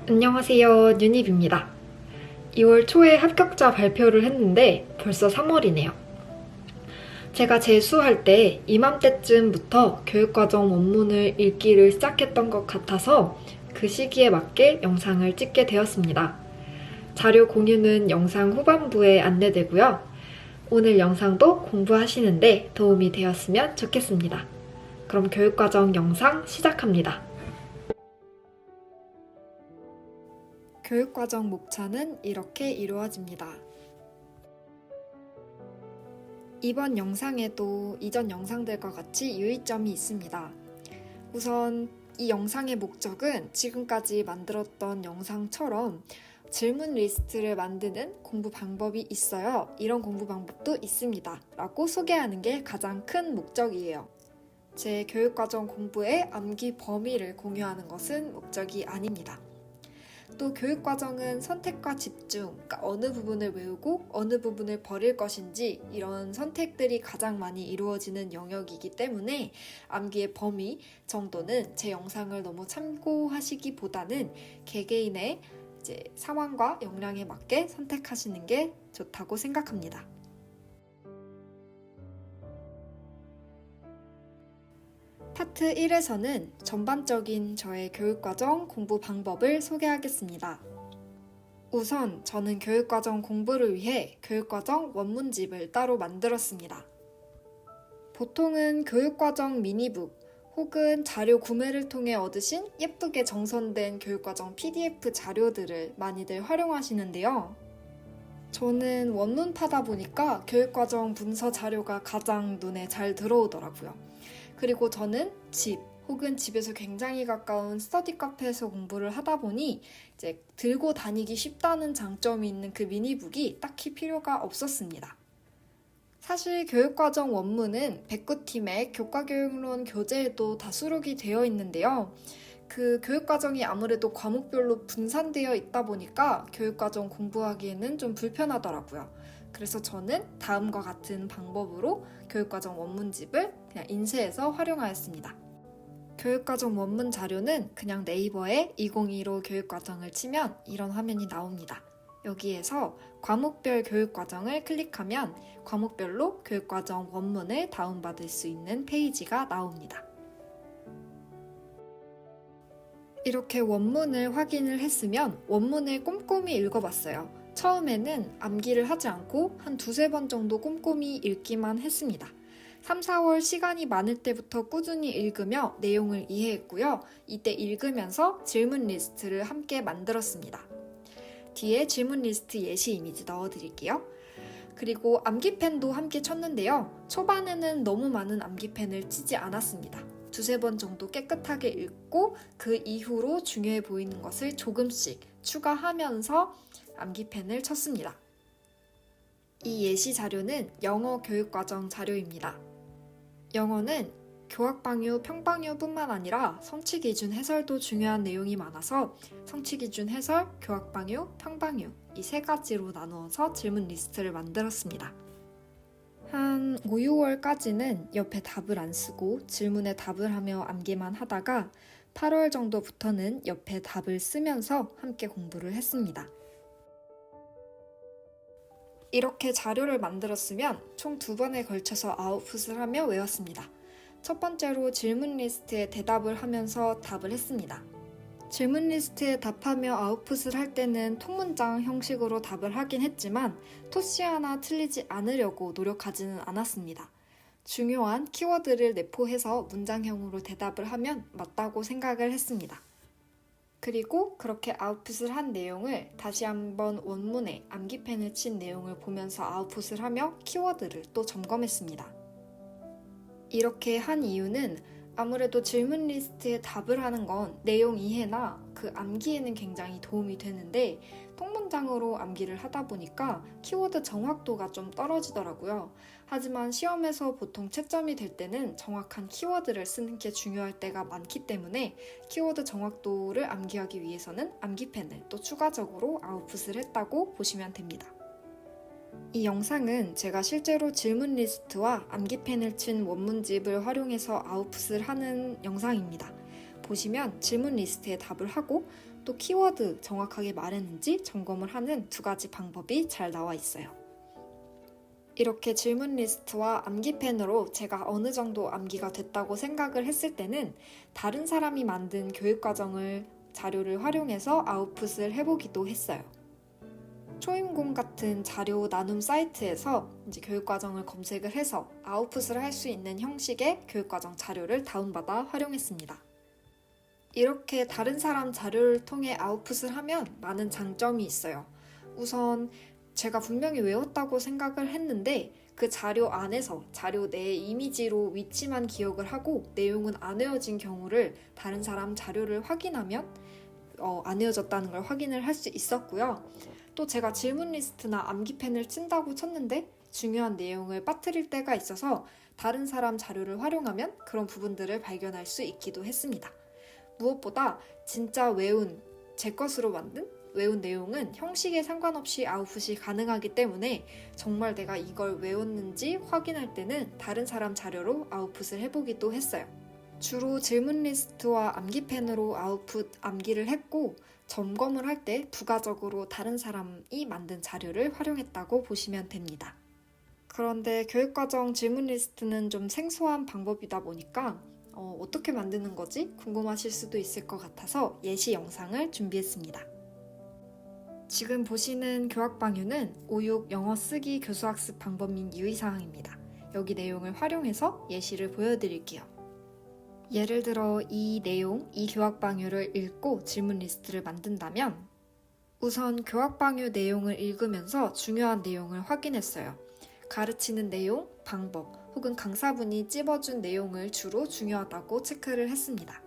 안녕하세요. 윤입입니다. 2월 초에 합격자 발표를 했는데 벌써 3월이네요. 제가 재수할 때 이맘때쯤부터 교육과정 원문을 읽기를 시작했던 것 같아서 그 시기에 맞게 영상을 찍게 되었습니다. 자료 공유는 영상 후반부에 안내되고요. 오늘 영상도 공부하시는데 도움이 되었으면 좋겠습니다. 그럼 교육과정 영상 시작합니다. 교육과정 목차는 이렇게 이루어집니다. 이번 영상에도 이전 영상들과 같이 유의점이 있습니다. 우선 이 영상의 목적은 지금까지 만들었던 영상처럼 질문 리스트를 만드는 공부 방법이 있어요. 이런 공부 방법도 있습니다. 라고 소개하는 게 가장 큰 목적이에요. 제 교육과정 공부의 암기 범위를 공유하는 것은 목적이 아닙니다. 또 교육과정은 선택과 집중, 그러니까 어느 부분을 외우고 어느 부분을 버릴 것인지 이런 선택들이 가장 많이 이루어지는 영역이기 때문에 암기의 범위 정도는 제 영상을 너무 참고하시기보다는 개개인의 이제 상황과 역량에 맞게 선택하시는 게 좋다고 생각합니다. 파트 1에서는 전반적인 저의 교육과정 공부 방법을 소개하겠습니다. 우선 저는 교육과정 공부를 위해 교육과정 원문집을 따로 만들었습니다. 보통은 교육과정 미니북 혹은 자료 구매를 통해 얻으신 예쁘게 정선된 교육과정 PDF 자료들을 많이들 활용하시는데요. 저는 원문 파다 보니까 교육과정 문서 자료가 가장 눈에 잘 들어오더라고요. 그리고 저는 집 혹은 집에서 굉장히 가까운 스터디 카페에서 공부를 하다 보니 이제 들고 다니기 쉽다는 장점이 있는 그 미니북이 딱히 필요가 없었습니다. 사실 교육과정 원문은 백구팀의 교과교육론 교재에도 다 수록이 되어 있는데요. 그 교육과정이 아무래도 과목별로 분산되어 있다 보니까 교육과정 공부하기에는 좀 불편하더라고요. 그래서 저는 다음과 같은 방법으로 교육과정 원문집을 그냥 인쇄해서 활용하였습니다. 교육과정 원문 자료는 그냥 네이버에 2025 교육과정을 치면 이런 화면이 나옵니다. 여기에서 과목별 교육과정을 클릭하면 과목별로 교육과정 원문을 다운받을 수 있는 페이지가 나옵니다. 이렇게 원문을 확인을 했으면 원문을 꼼꼼히 읽어봤어요. 처음에는 암기를 하지 않고 한 두세 번 정도 꼼꼼히 읽기만 했습니다. 3, 4월 시간이 많을 때부터 꾸준히 읽으며 내용을 이해했고요. 이때 읽으면서 질문 리스트를 함께 만들었습니다. 뒤에 질문 리스트 예시 이미지 넣어드릴게요. 그리고 암기펜도 함께 쳤는데요. 초반에는 너무 많은 암기펜을 치지 않았습니다. 두세 번 정도 깨끗하게 읽고 그 이후로 중요해 보이는 것을 조금씩 추가하면서 암기펜을 쳤습니다. 이 예시 자료는 영어 교육과정 자료입니다. 영어는 교학방유, 평방유뿐만 아니라 성취기준 해설도 중요한 내용이 많아서 성취기준 해설, 교학방유, 평방유 이 세 가지로 나누어서 질문 리스트를 만들었습니다. 한 5, 6월까지는 옆에 답을 안 쓰고 질문에 답을 하며 암기만 하다가 8월 정도부터는 옆에 답을 쓰면서 함께 공부를 했습니다. 이렇게 자료를 만들었으면 총 2번에 걸쳐서 아웃풋을 하며 외웠습니다. 첫 번째로 질문 리스트에 대답을 하면서 답을 했습니다. 질문 리스트에 답하며 아웃풋을 할 때는 통문장 형식으로 답을 하긴 했지만 토시 하나 틀리지 않으려고 노력하지는 않았습니다. 중요한 키워드를 내포해서 문장형으로 대답을 하면 맞다고 생각을 했습니다. 그리고 그렇게 아웃풋을 한 내용을 다시 한번 원문에 암기펜을 친 내용을 보면서 아웃풋을 하며 키워드를 또 점검했습니다. 이렇게 한 이유는 아무래도 질문 리스트에 답을 하는 건 내용 이해나 그 암기에는 굉장히 도움이 되는데 통문장으로 암기를 하다 보니까 키워드 정확도가 좀 떨어지더라고요. 하지만 시험에서 보통 채점이 될 때는 정확한 키워드를 쓰는 게 중요할 때가 많기 때문에 키워드 정확도를 암기하기 위해서는 암기펜을 또 추가적으로 아웃풋을 했다고 보시면 됩니다. 이 영상은 제가 실제로 질문 리스트와 암기펜을 친 원문집을 활용해서 아웃풋을 하는 영상입니다. 보시면 질문 리스트에 답을 하고 또 키워드 정확하게 말했는지 점검을 하는 두 가지 방법이 잘 나와 있어요. 이렇게 질문 리스트와 암기펜으로 제가 어느 정도 암기가 됐다고 생각을 했을 때는 다른 사람이 만든 교육과정을 자료를 활용해서 아웃풋을 해보기도 했어요. 초임공 같은 자료 나눔 사이트에서 이제 교육과정을 검색을 해서 아웃풋을 할 수 있는 형식의 교육과정 자료를 다운받아 활용했습니다. 이렇게 다른 사람 자료를 통해 아웃풋을 하면 많은 장점이 있어요. 우선 제가 분명히 외웠다고 생각을 했는데 그 자료 안에서 자료 내 이미지로 위치만 기억을 하고 내용은 안 외워진 경우를 다른 사람 자료를 확인하면 안 외워졌다는 걸 확인을 할 수 있었고요. 또 제가 질문 리스트나 암기펜을 친다고 쳤는데 중요한 내용을 빠뜨릴 때가 있어서 다른 사람 자료를 활용하면 그런 부분들을 발견할 수 있기도 했습니다. 무엇보다 진짜 외운 제 것으로 만든 외운 내용은 형식에 상관없이 아웃풋이 가능하기 때문에 정말 내가 이걸 외웠는지 확인할 때는 다른 사람 자료로 아웃풋을 해보기도 했어요. 주로 질문 리스트와 암기펜으로 아웃풋 암기를 했고 점검을 할 때 부가적으로 다른 사람이 만든 자료를 활용했다고 보시면 됩니다. 그런데 교육과정 질문 리스트는 좀 생소한 방법이다 보니까 어떻게 만드는 거지? 궁금하실 수도 있을 것 같아서 예시 영상을 준비했습니다. 지금 보시는 교학방유는 5.6 영어 쓰기 교수학습 방법 및 유의사항입니다. 여기 내용을 활용해서 예시를 보여드릴게요. 예를 들어 이 내용, 이 교학방유를 읽고 질문 리스트를 만든다면 우선 교학방유 내용을 읽으면서 중요한 내용을 확인했어요. 가르치는 내용, 방법, 혹은 강사분이 찝어준 내용을 주로 중요하다고 체크를 했습니다.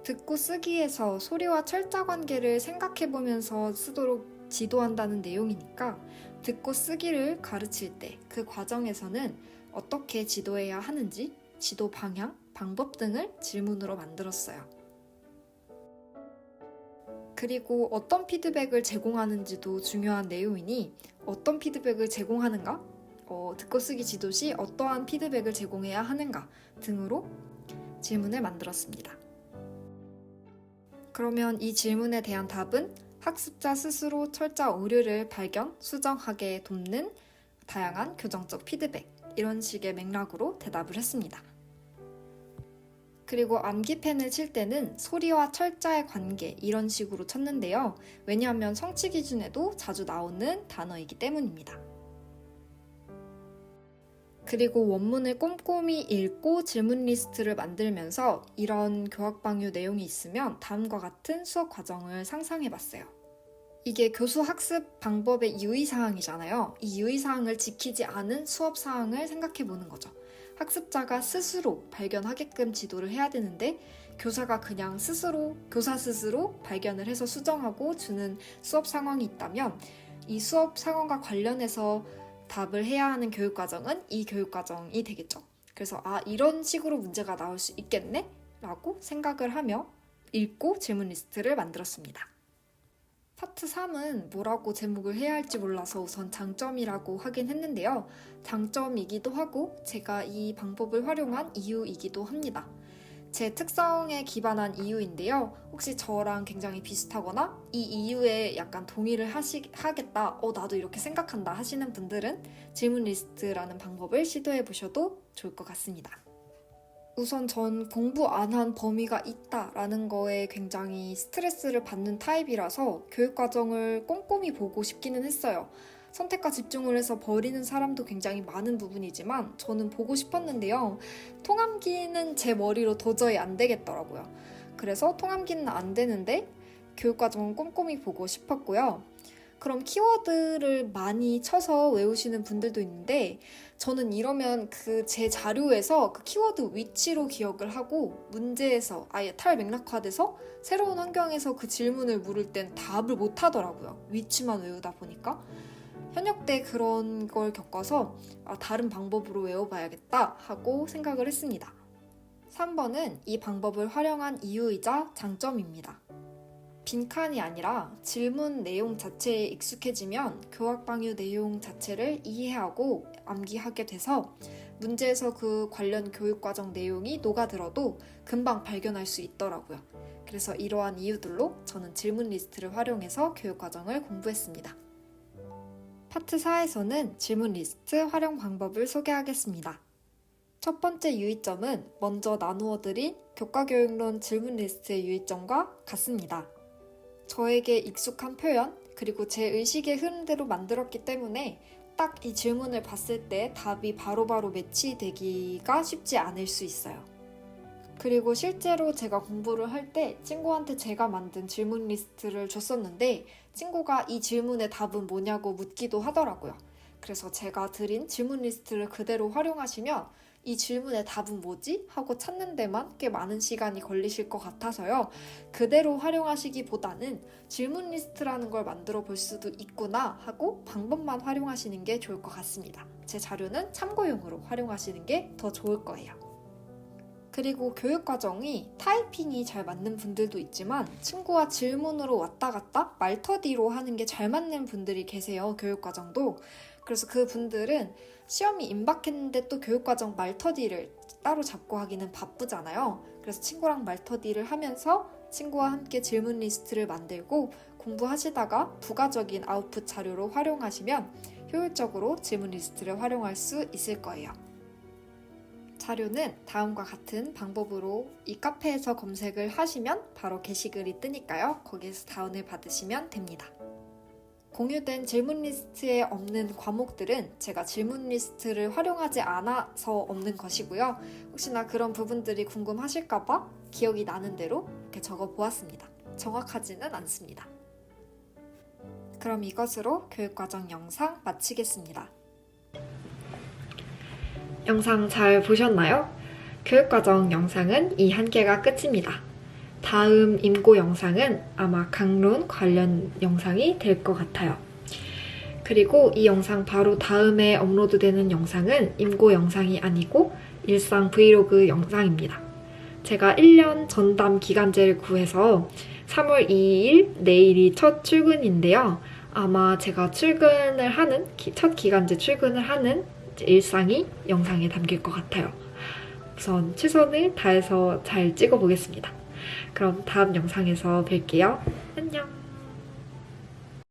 듣고 쓰기에서 소리와 철자 관계를 생각해보면서 쓰도록 지도한다는 내용이니까 듣고 쓰기를 가르칠 때 그 과정에서는 어떻게 지도해야 하는지 지도 방향, 방법 등을 질문으로 만들었어요. 그리고 어떤 피드백을 제공하는지도 중요한 내용이니 어떤 피드백을 제공하는가? 듣고 쓰기 지도 시 어떠한 피드백을 제공해야 하는가 등으로 질문을 만들었습니다. 그러면 이 질문에 대한 답은 학습자 스스로 철자 오류를 발견, 수정하게 돕는 다양한 교정적 피드백 이런 식의 맥락으로 대답을 했습니다. 그리고 암기펜을 칠 때는 소리와 철자의 관계 이런 식으로 쳤는데요. 왜냐하면 성취 기준에도 자주 나오는 단어이기 때문입니다. 그리고 원문을 꼼꼼히 읽고 질문 리스트를 만들면서 이런 교학방유 내용이 있으면 다음과 같은 수업 과정을 상상해봤어요. 이게 교수 학습 방법의 유의사항이잖아요. 이 유의사항을 지키지 않은 수업사항을 생각해보는 거죠. 학습자가 스스로 발견하게끔 지도를 해야 되는데 교사가 그냥 교사 스스로 발견을 해서 수정하고 주는 수업 상황이 있다면 이 수업 상황과 관련해서 답을 해야 하는 교육과정은 이 교육과정이 되겠죠. 그래서 이런 식으로 문제가 나올 수 있겠네? 라고 생각을 하며 읽고 질문 리스트를 만들었습니다. 파트 3은 뭐라고 제목을 해야 할지 몰라서 우선 장점이라고 하긴 했는데요. 장점이기도 하고 제가 이 방법을 활용한 이유이기도 합니다. 제 특성에 기반한 이유인데요. 혹시 저랑 굉장히 비슷하거나 이 이유에 약간 동의를 하겠다, 나도 이렇게 생각한다 하시는 분들은 질문 리스트라는 방법을 시도해 보셔도 좋을 것 같습니다. 우선 전 공부 안 한 범위가 있다라는 거에 굉장히 스트레스를 받는 타입이라서 교육과정을 꼼꼼히 보고 싶기는 했어요. 선택과 집중을 해서 버리는 사람도 굉장히 많은 부분이지만 저는 보고 싶었는데요. 통암기는 제 머리로 도저히 안 되겠더라고요. 그래서 통암기는 안 되는데 교육과정은 꼼꼼히 보고 싶었고요. 그럼 키워드를 많이 쳐서 외우시는 분들도 있는데 저는 이러면 제 자료에서 그 키워드 위치로 기억을 하고 문제에서 아예 탈맥락화돼서 새로운 환경에서 그 질문을 물을 땐 답을 못 하더라고요. 위치만 외우다 보니까. 현역 때 그런 걸 겪어서 다른 방법으로 외워봐야겠다 하고 생각을 했습니다. 3번은 이 방법을 활용한 이유이자 장점입니다. 빈칸이 아니라 질문 내용 자체에 익숙해지면 교학방유 내용 자체를 이해하고 암기하게 돼서 문제에서 그 관련 교육과정 내용이 녹아들어도 금방 발견할 수 있더라고요. 그래서 이러한 이유들로 저는 질문 리스트를 활용해서 교육과정을 공부했습니다. 파트 4에서는 질문 리스트 활용 방법을 소개하겠습니다. 첫 번째 유의점은 먼저 나누어드린 교과교육론 질문 리스트의 유의점과 같습니다. 저에게 익숙한 표현, 그리고 제 의식의 흐름대로 만들었기 때문에 딱 이 질문을 봤을 때 답이 바로바로 매치되기가 쉽지 않을 수 있어요. 그리고 실제로 제가 공부를 할 때 친구한테 제가 만든 질문 리스트를 줬었는데 친구가 이 질문의 답은 뭐냐고 묻기도 하더라고요. 그래서 제가 드린 질문 리스트를 그대로 활용하시면 이 질문의 답은 뭐지? 하고 찾는 데만 꽤 많은 시간이 걸리실 것 같아서요. 그대로 활용하시기보다는 질문 리스트라는 걸 만들어 볼 수도 있구나 하고 방법만 활용하시는 게 좋을 것 같습니다. 제 자료는 참고용으로 활용하시는 게 더 좋을 거예요. 그리고 교육과정이 타이핑이 잘 맞는 분들도 있지만 친구와 질문으로 왔다 갔다 말터디로 하는 게 잘 맞는 분들이 계세요. 교육과정도. 그래서 그 분들은 시험이 임박했는데 또 교육과정 말터디를 따로 잡고 하기는 바쁘잖아요. 그래서 친구랑 말터디를 하면서 친구와 함께 질문 리스트를 만들고 공부하시다가 부가적인 아웃풋 자료로 활용하시면 효율적으로 질문 리스트를 활용할 수 있을 거예요. 자료는 다음과 같은 방법으로 이 카페에서 검색을 하시면 바로 게시글이 뜨니까요. 거기에서 다운을 받으시면 됩니다. 공유된 질문 리스트에 없는 과목들은 제가 질문 리스트를 활용하지 않아서 없는 것이고요. 혹시나 그런 부분들이 궁금하실까봐 기억이 나는 대로 이렇게 적어 보았습니다. 정확하지는 않습니다. 그럼 이것으로 교육과정 영상 마치겠습니다. 영상 잘 보셨나요? 교육과정 영상은 이 한 개가 끝입니다. 다음 임고 영상은 아마 강론 관련 영상이 될 것 같아요. 그리고 이 영상 바로 다음에 업로드되는 영상은 임고 영상이 아니고 일상 브이로그 영상입니다. 제가 1년 전담 기간제를 구해서 3월 2일 내일이 첫 출근인데요. 아마 제가 출근을 하는 첫 기간제 출근을 하는 일상이 영상에 담길 것 같아요. 우선 최선을 다해서 잘 찍어보겠습니다. 그럼 다음 영상에서 뵐게요. 안녕!